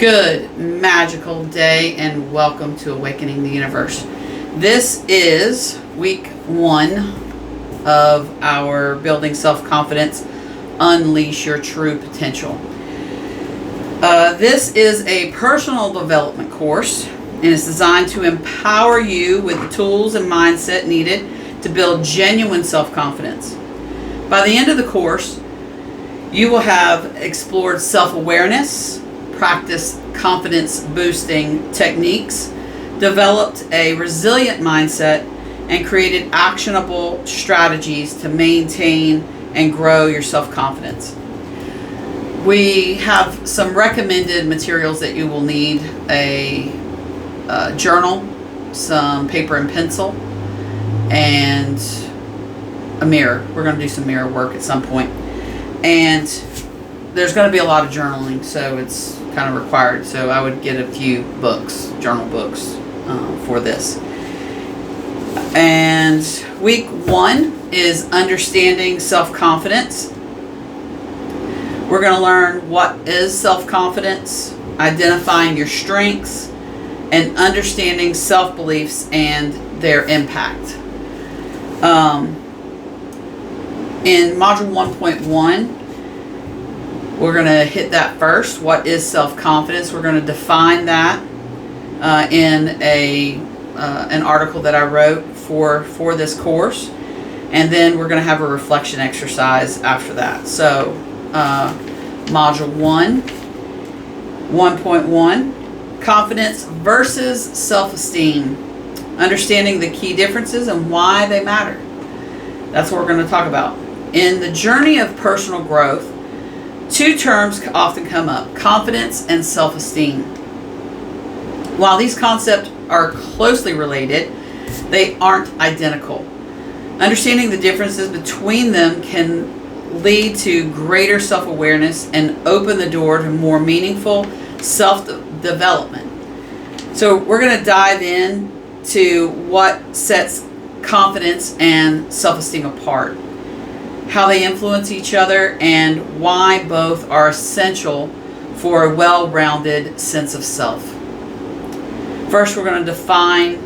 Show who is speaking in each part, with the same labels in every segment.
Speaker 1: Good magical day and welcome to Awakening the Universe. This is week 1 of our Building Self-Confidence, Unleash Your True Potential. This is a personal development course and it's designed to empower you with the tools and mindset needed to build genuine self-confidence. By the end of the course, you will have explored self-awareness, practiced confidence boosting techniques, developed a resilient mindset, and created actionable strategies to maintain and grow your self-confidence. We have some recommended materials that you will need: a journal, some paper and pencil, and a mirror. We're going to do some mirror work at some point. And there's going to be a lot of journaling, so it's kind of required. So I would get a few books, journal books, for this. And week 1 is understanding self-confidence. We're going to learn what is self-confidence, identifying your strengths, and understanding self-beliefs and their impact. In Module 1.1, we're going to hit that first. What is self-confidence? We're going to define that in an article that I wrote for this course. And then we're going to have a reflection exercise after that. So, Module 1.1, confidence versus self-esteem. Understanding the key differences and why they matter. That's what we're going to talk about. In the journey of personal growth, 2 terms often come up: confidence and self-esteem. While these concepts are closely related, they aren't identical. Understanding the differences between them can lead to greater self-awareness and open the door to more meaningful self-development. So we're going to dive in to what sets confidence and self-esteem apart, how they influence each other, and why both are essential for a well-rounded sense of self. First, we're going to define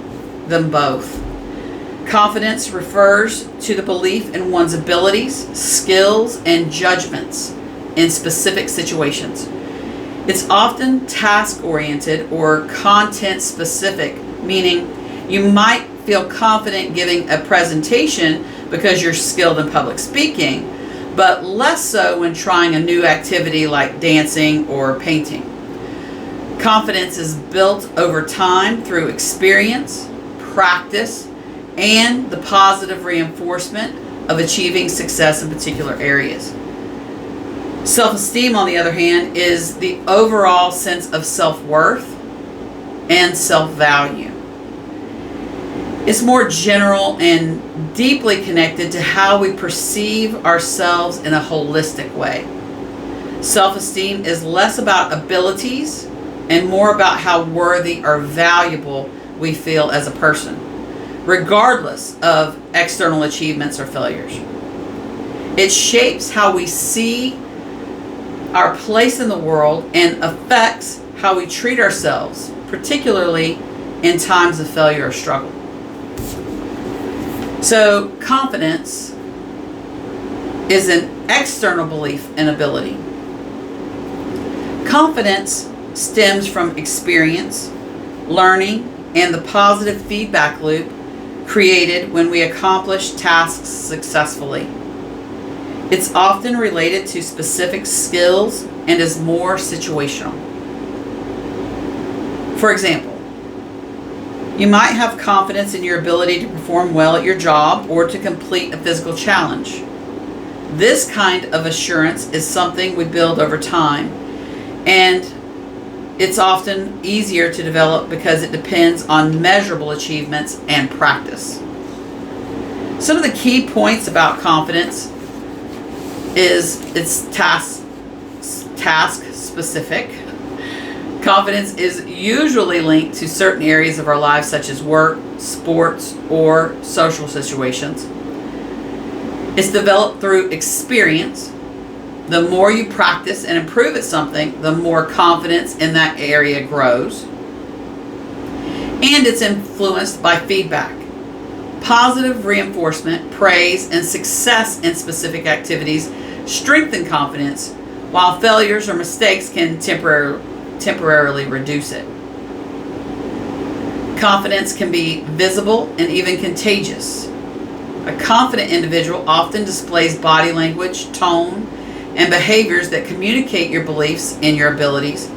Speaker 1: them both. Confidence refers to the belief in one's abilities, skills, and judgments in specific situations. It's often task-oriented or content-specific, meaning you might feel confident giving a presentation because you're skilled in public speaking, but less so when trying a new activity like dancing or painting. Confidence is built over time through experience, practice, and the positive reinforcement of achieving success in particular areas. Self-esteem, on the other hand, is the overall sense of self-worth and self-value. It's more general and deeply connected to how we perceive ourselves in a holistic way. Self-esteem is less about abilities and more about how worthy or valuable we feel as a person, regardless of external achievements or failures. It shapes how we see our place in the world and affects how we treat ourselves, particularly in times of failure or struggle. So, confidence is an external belief and ability. Confidence stems from experience, learning, and the positive feedback loop created when we accomplish tasks successfully. It's often related to specific skills and is more situational. For example, you might have confidence in your ability to perform well at your job or to complete a physical challenge. This kind of assurance is something we build over time, and it's often easier to develop because it depends on measurable achievements and practice. Some of the key points about confidence is it's task specific. Confidence is usually linked to certain areas of our lives such as work, sports, or social situations. It's developed through experience, The more you practice and improve at something, the more confidence in that area grows. And it's influenced by feedback. Positive reinforcement, praise, and success in specific activities strengthen confidence, while failures or mistakes can temporarily reduce it. Confidence can be visible and even contagious. A confident individual often displays body language, tone, and behaviors that communicate your beliefs and your abilities,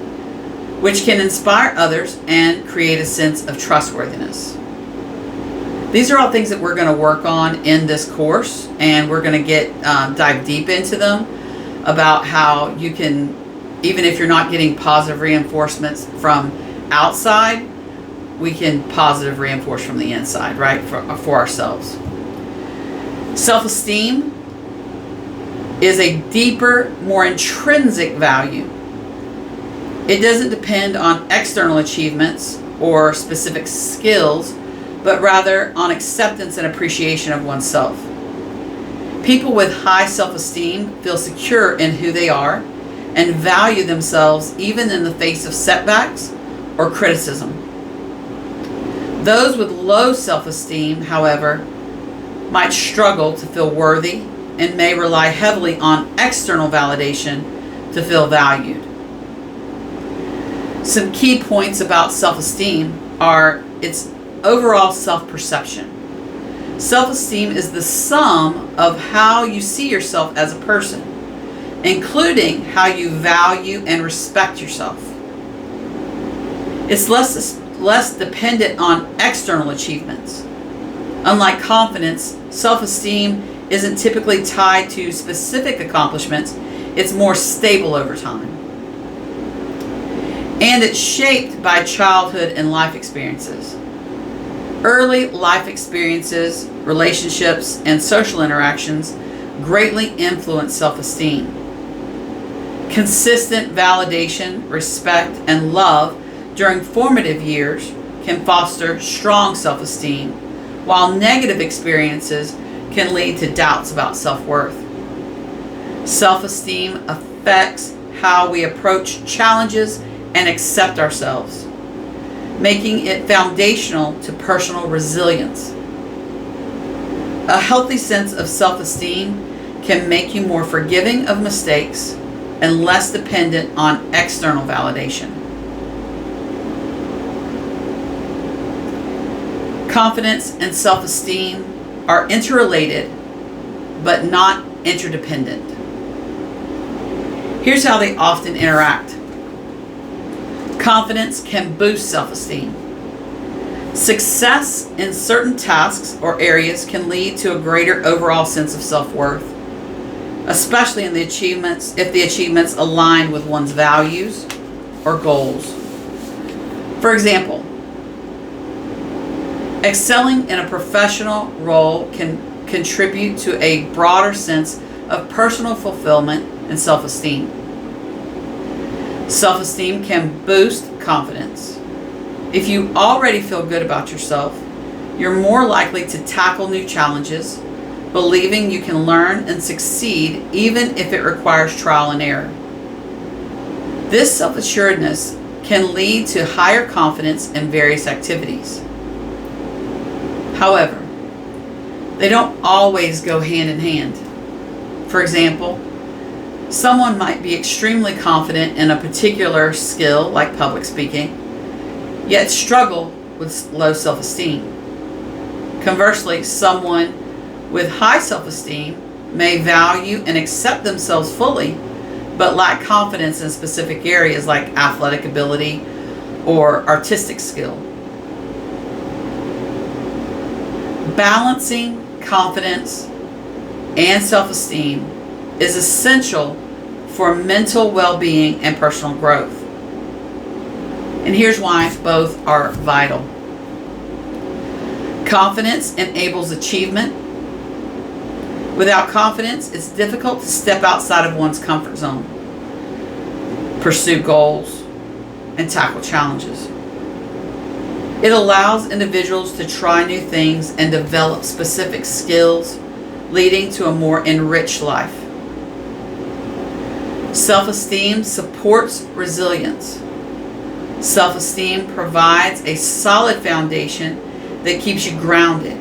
Speaker 1: which can inspire others and create a sense of trustworthiness. These are all things that we're going to work on in this course, and we're going to dive deep into them about how you can, even if you're not getting positive reinforcements from outside, we can positive reinforce from the inside, right, for ourselves. Self-esteem is a deeper, more intrinsic value. It doesn't depend on external achievements or specific skills, but rather on acceptance and appreciation of oneself. People with high self-esteem feel secure in who they are and value themselves even in the face of setbacks or criticism. Those with low self-esteem, however, might struggle to feel worthy and may rely heavily on external validation to feel valued. Some key points about self-esteem are its overall self-perception. Self-esteem is the sum of how you see yourself as a person, including how you value and respect yourself. It's less dependent on external achievements. Unlike confidence, self-esteem isn't typically tied to specific accomplishments. It's more stable over time. And it's shaped by childhood and life experiences. Early life experiences, relationships, and social interactions greatly influence self-esteem. Consistent validation, respect, and love during formative years can foster strong self-esteem, while negative experiences can lead to doubts about self-worth. Self-esteem affects how we approach challenges and accept ourselves, making it foundational to personal resilience. A healthy sense of self-esteem can make you more forgiving of mistakes and less dependent on external validation. Confidence and self-esteem are interrelated, but not interdependent. Here's how they often interact. Confidence can boost self-esteem. Success in certain tasks or areas can lead to a greater overall sense of self-worth, especially if the achievements align with one's values or goals. For example, excelling in a professional role can contribute to a broader sense of personal fulfillment and self-esteem. Self-esteem can boost confidence. If you already feel good about yourself, you're more likely to tackle new challenges, believing you can learn and succeed even if it requires trial and error. This self-assuredness can lead to higher confidence in various activities. However, they don't always go hand in hand. For example, someone might be extremely confident in a particular skill, like public speaking, yet struggle with low self-esteem. Conversely, someone with high self-esteem may value and accept themselves fully, but lack confidence in specific areas like athletic ability or artistic skill. Balancing confidence and self-esteem is essential for mental well-being and personal growth. And here's why both are vital. Confidence enables achievement. Without confidence, it's difficult to step outside of one's comfort zone, pursue goals, and tackle challenges. It allows individuals to try new things and develop specific skills, leading to a more enriched life. Self-esteem supports resilience. Self-esteem provides a solid foundation that keeps you grounded,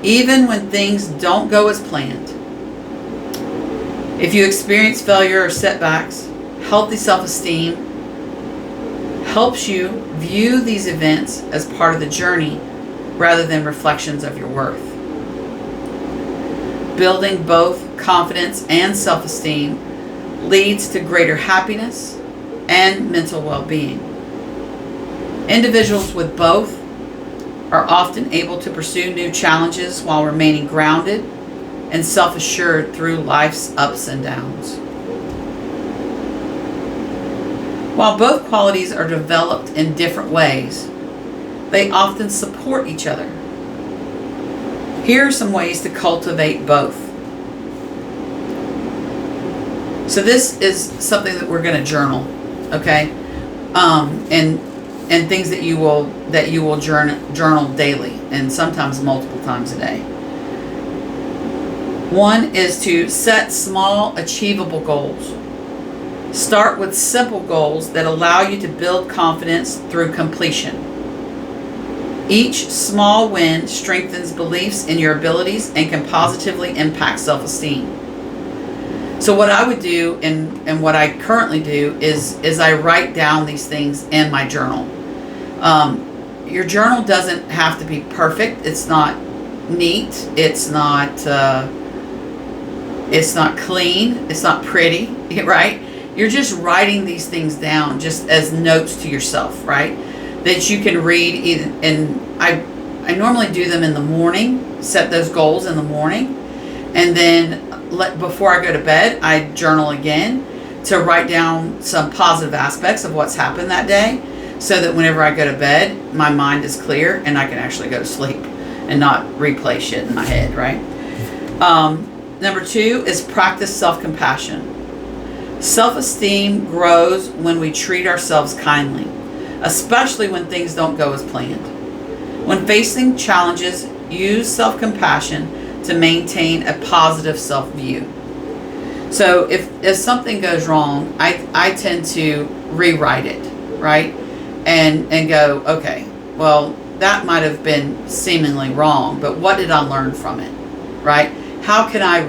Speaker 1: even when things don't go as planned. If you experience failure or setbacks, healthy self-esteem helps you view these events as part of the journey rather than reflections of your worth. Building both confidence and self-esteem leads to greater happiness and mental well-being. Individuals with both are often able to pursue new challenges while remaining grounded and self-assured through life's ups and downs. While both qualities are developed in different ways, they often support each other. Here are some ways to cultivate both. So this is something that we're going to journal, okay? And things that you will journal daily, and sometimes multiple times a day. One is to set small, achievable goals. Start with simple goals that allow you to build confidence through completion. Each small win strengthens beliefs in your abilities and can positively impact self-esteem. So what I would do, and what I currently do, is I write down these things in my journal. Your journal doesn't have to be perfect. It's not neat. It's not clean. It's not pretty, right? You're just writing these things down just as notes to yourself, right? That you can read. And I normally do them in the morning, set those goals in the morning. And then before I go to bed, I journal again to write down some positive aspects of what's happened that day, so that whenever I go to bed, my mind is clear and I can actually go to sleep and not replay shit in my head, right? Number 2 is practice self-compassion. Self-esteem grows when we treat ourselves kindly, especially when things don't go as planned. When facing challenges, use self-compassion to maintain a positive self-view. So if something goes wrong, I tend to rewrite it, right? And go, okay, well, that might have been seemingly wrong, but what did I learn from it, right? How can I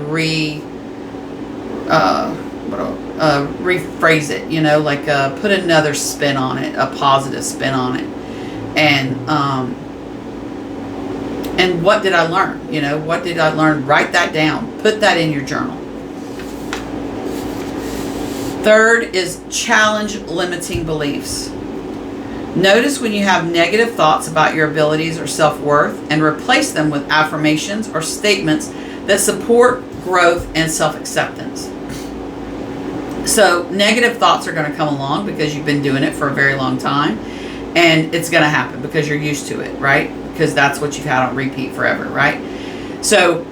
Speaker 1: rephrase it, like put another spin on it, a positive spin on it, and what did I learn? What did I learn? Write that down. Put that in your journal. Third is challenge limiting beliefs. Notice when you have negative thoughts about your abilities or self-worth and replace them with affirmations or statements that support growth and self-acceptance. So negative thoughts are going to come along because you've been doing it for a very long time, and it's going to happen because you're used to it, right? Because that's what you've had on repeat forever, right? So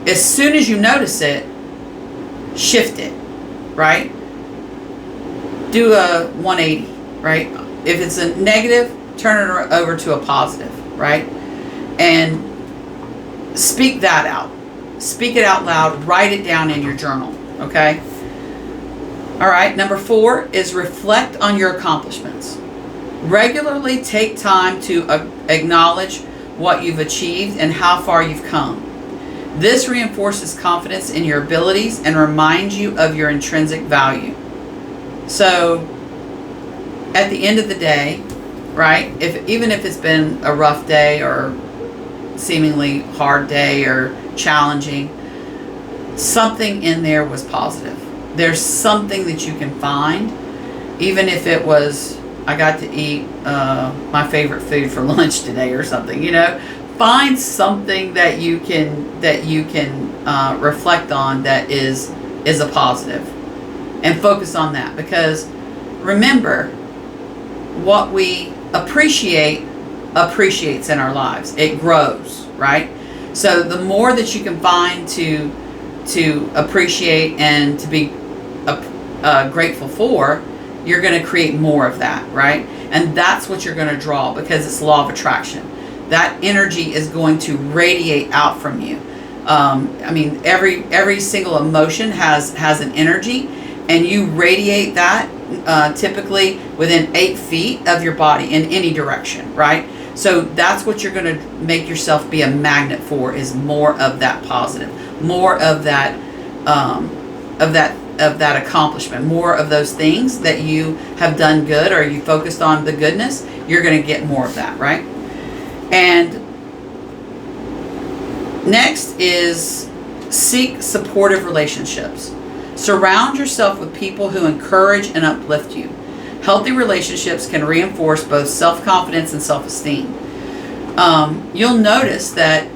Speaker 1: as soon as you notice it, shift it, right? Do a 180, right? If it's a negative, turn it over to a positive, right? And speak that out. Speak it out loud. Write it down in your journal, okay? All right, number 4 is reflect on your accomplishments. Regularly take time to acknowledge what you've achieved and how far you've come. This reinforces confidence in your abilities and reminds you of your intrinsic value. So at the end of the day, right, even if it's been a rough day or seemingly hard day or challenging, something in there was positive. There's something that you can find, even if it was, I got to eat my favorite food for lunch today or something, find something that you can reflect on that is a positive, and focus on that. Because remember, what we appreciates in our lives. It grows, right? So the more that you can find to appreciate and to be grateful for, you're going to create more of that, right? And that's what you're going to draw, because it's law of attraction. That energy is going to radiate out from you. Every single emotion has an energy, and you radiate that typically within 8 feet of your body in any direction, right? So that's what you're going to make yourself be a magnet for, is more of that positive, more of that accomplishment, more of those things that you have done good, or you focused on the goodness. You're going to get more of that, right? And next is seek supportive relationships. Surround yourself with people who encourage and uplift you. Healthy relationships can reinforce both self-confidence and self-esteem. You'll notice that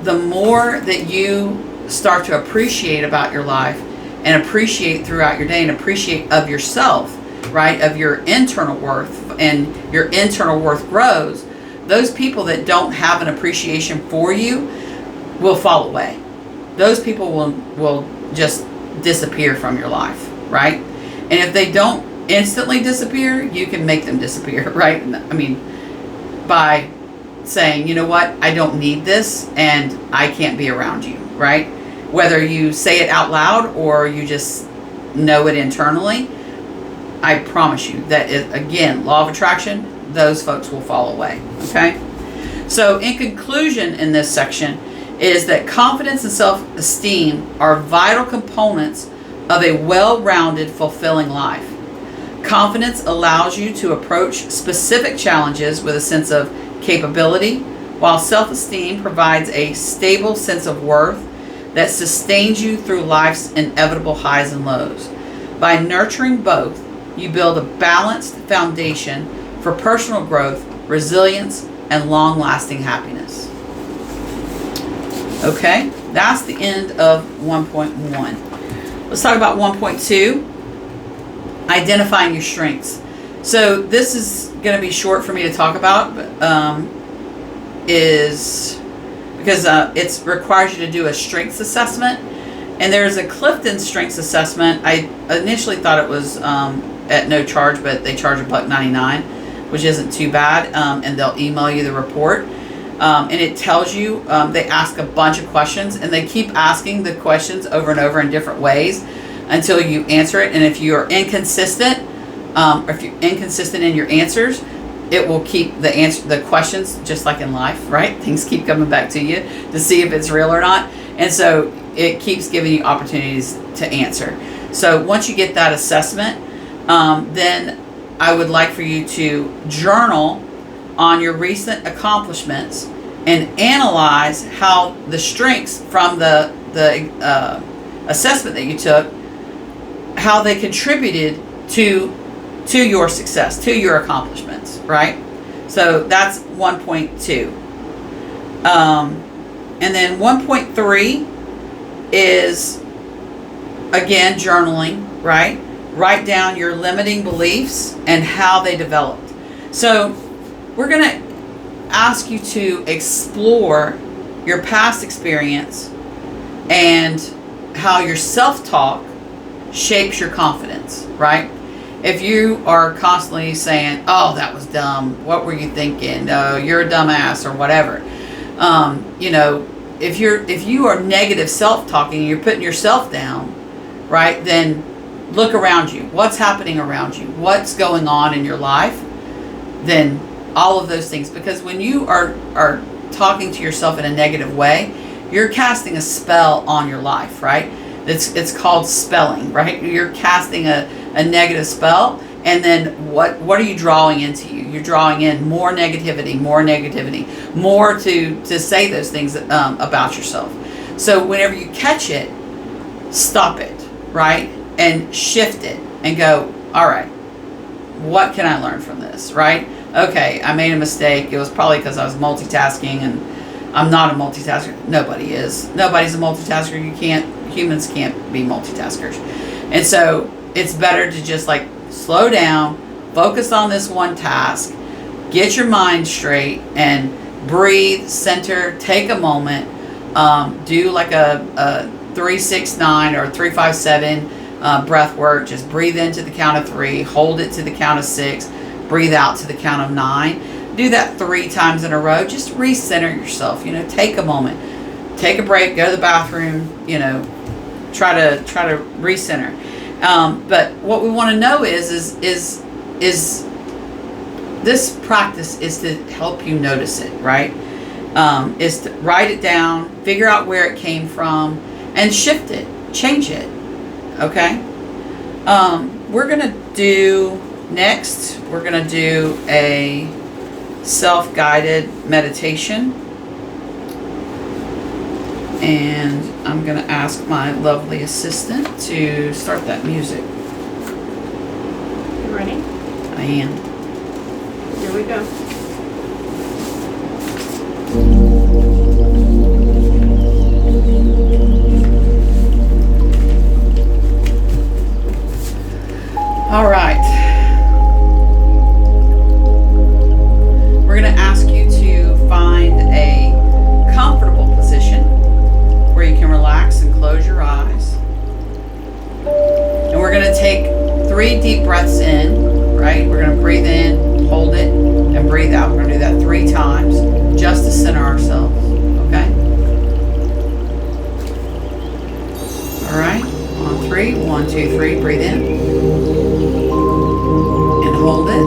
Speaker 1: the more that you start to appreciate about your life and appreciate throughout your day and appreciate of yourself, right, of your internal worth, and your internal worth grows, those people that don't have an appreciation for you will fall away. Those people will just disappear from your life, right? And if they don't instantly disappear, you can make them disappear, right? I mean, by saying, you know what, I don't need this and I can't be around you, right? Whether you say it out loud or you just know it internally, I promise you that, again, law of attraction, those folks will fall away, okay? So in conclusion in this section is that confidence and self-esteem are vital components of a well-rounded, fulfilling life. Confidence allows you to approach specific challenges with a sense of capability, while self-esteem provides a stable sense of worth that sustains you through life's inevitable highs and lows. By nurturing both, you build a balanced foundation for personal growth, resilience, and long-lasting happiness. Okay, that's the end of 1.1. Let's talk about 1.2. Identifying your strengths. So this is going to be short for me to talk about, is because it requires you to do a strengths assessment. And there's a Clifton strengths assessment. I initially thought it was at no charge, but they charge $1.99, which isn't too bad. And they'll email you the report. And it tells you, they ask a bunch of questions, and they keep asking the questions over and over in different ways until you answer it. And if you're inconsistent, or if you're inconsistent in your answers, it will keep the questions, just like in life, right? Things keep coming back to you to see if it's real or not. And so it keeps giving you opportunities to answer. So once you get that assessment, then I would like for you to journal on your recent accomplishments and analyze how the strengths from the assessment that you took, how they contributed to your success, to your accomplishments, right? So that's 1.2. And then 1.3 is, again, journaling, right? Write down your limiting beliefs and how they developed. So we're going to ask you to explore your past experience and how your self-talk shapes your confidence, right? If you are constantly saying, oh, that was dumb, what were you thinking, oh, you're a dumbass, or whatever, if you are negative self-talking and you're putting yourself down, right, then look around you. What's happening around you? What's going on in your life? Then all of those things. Because when you are talking to yourself in a negative way, you're casting a spell on your life, right? It's called spelling, right? You're casting a negative spell, and then what are you drawing into you? You're drawing in more negativity, more to say those things about yourself. So whenever you catch it, stop it, right? And shift it and go, all right, what can I learn from this, right? Okay, I made a mistake. It was probably because I was multitasking, and I'm not a multitasker. Nobody is. Nobody's a multitasker. Humans can't be multitaskers. And so it's better to just slow down, focus on this one task, get your mind straight, and breathe, center, take a moment, do like a 3-6-9 or 3-5-7 breath work. Just breathe into the count of 3, hold it to the count of 6, breathe out to the count of 9. Do that 3 times in a row. Just recenter yourself. Take a moment, take a break, go to the bathroom. Try to recenter. But what we want to know is this practice is to help you notice it, right? Is to write it down, figure out where it came from, and shift it, change it. Okay? We're going to do a self-guided meditation. And I'm going to ask my lovely assistant to start that music.
Speaker 2: You ready?
Speaker 1: I am.
Speaker 2: Here we go.
Speaker 1: All right. We're going to ask you to find a comfortable position where you can relax and close your eyes. And we're going to take 3 deep breaths in, right? We're going to breathe in, hold it, and breathe out. We're going to do that 3 times just to center ourselves, okay? All right, on 3, 1, 2, 3, breathe in. And hold it.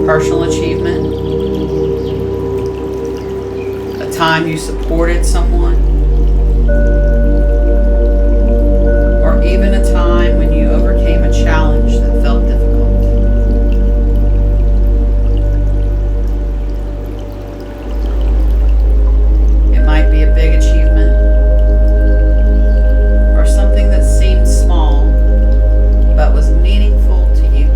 Speaker 1: Personal achievement, a time you supported someone, or even a time when you overcame a challenge that felt difficult. It might be a big achievement or something that seemed small but was meaningful to you.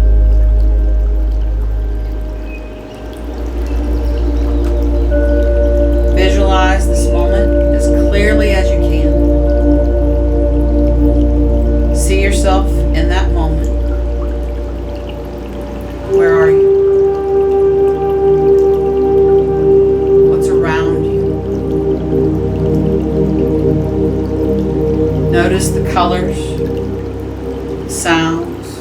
Speaker 1: Visualize this moment as clearly as you can. See yourself in that moment. Where are you? What's around you? Notice the colors, sounds,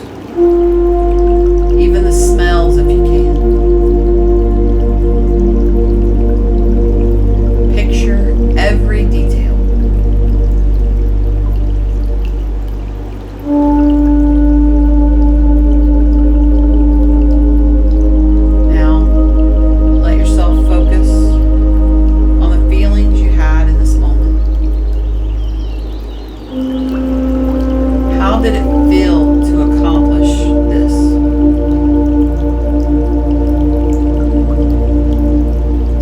Speaker 1: even the smells if you can. Every detail. Now, let yourself focus on the feelings you had in this moment. How did it feel to accomplish this?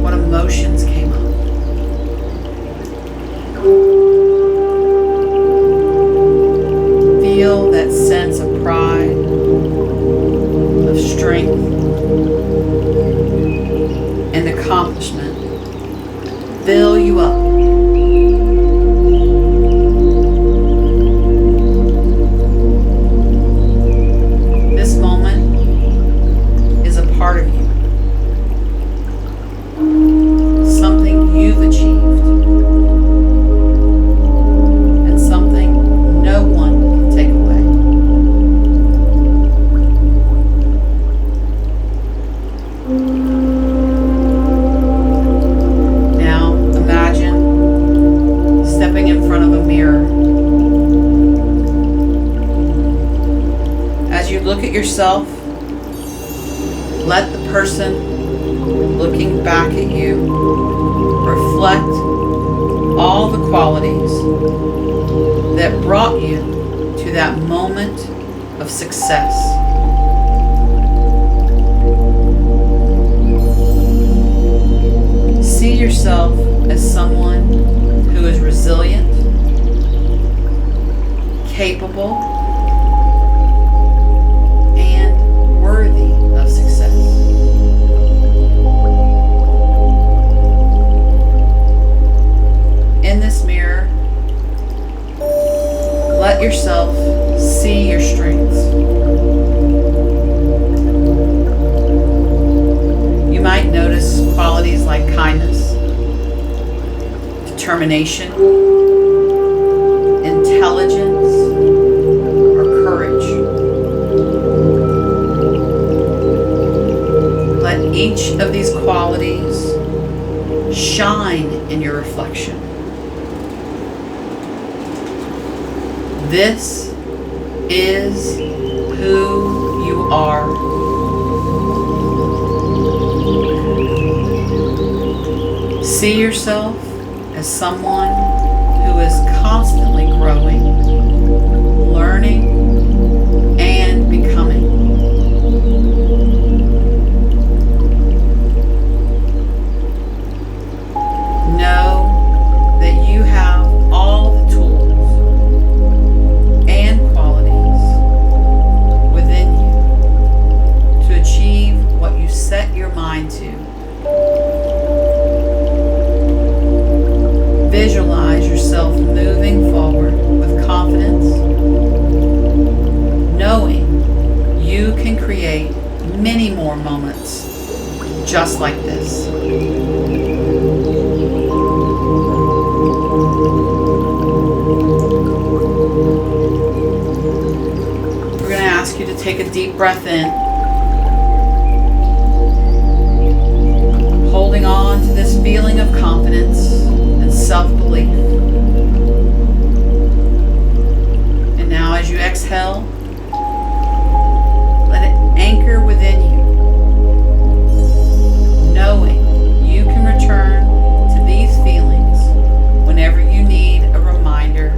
Speaker 1: What emotions came up? Feel that sense of pride, of strength, and accomplishment fill you up. As you look at yourself, let the person looking back at you reflect all the qualities that brought you to that moment of success. See yourself as someone who is resilient, capable, and worthy of success. In this mirror, let yourself see your strengths. You might notice qualities like kindness, determination, intelligence, or courage. Let each of these qualities shine in your reflection. This is who you are. See yourself as someone who is constantly growing, learning, and becoming. Know that you have all the tools and qualities within you to achieve what you set your mind to. Visualize yourself moving forward with confidence, knowing you can create many more moments just like this. We're going to ask you to take a deep breath in, holding on to this feeling of confidence and self-belief. And now as you exhale, let it anchor within you, knowing you can return to these feelings whenever you need a reminder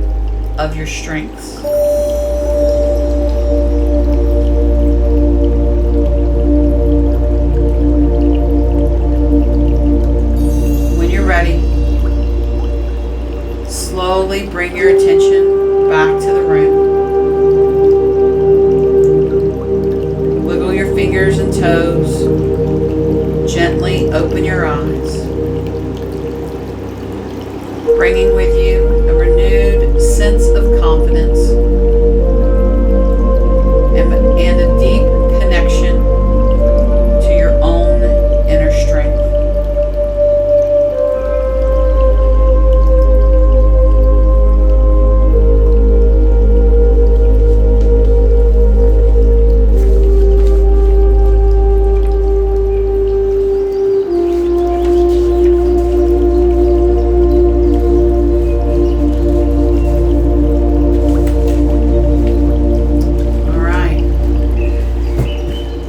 Speaker 1: of your strengths. When you're ready, slowly bring your attention back to the room. Wiggle your fingers and toes. Gently open your eyes, bringing with you a renewed sense of confidence and a deep connection to your own inner strength.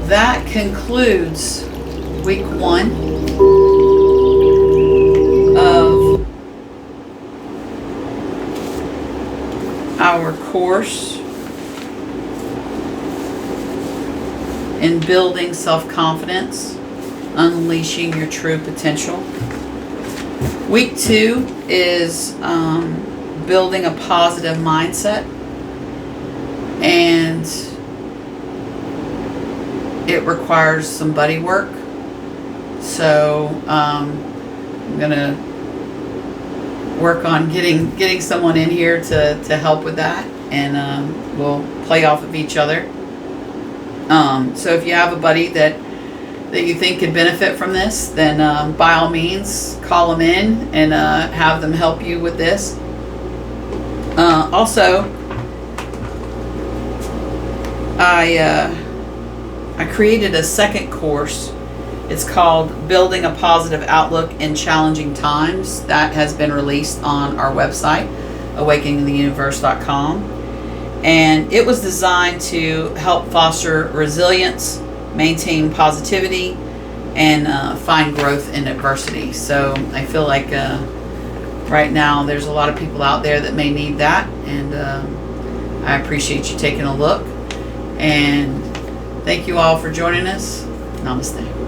Speaker 1: That concludes week 1 of our course in building self-confidence, unleashing your true potential. Week 2 is building a positive mindset, and it requires some buddy work. So I'm gonna work on getting someone in here to help with that, and we'll play off of each other. So if you have a buddy that you think could benefit from this, then by all means call them in and have them help you with this. Also, I created a second course. It's called Building a Positive Outlook in Challenging Times. That has been released on our website, awakeningtheuniverse.com. And it was designed to help foster resilience, maintain positivity, and find growth in adversity. So I feel like right now there's a lot of people out there that may need that, and I appreciate you taking a look. And thank you all for joining us. Namaste.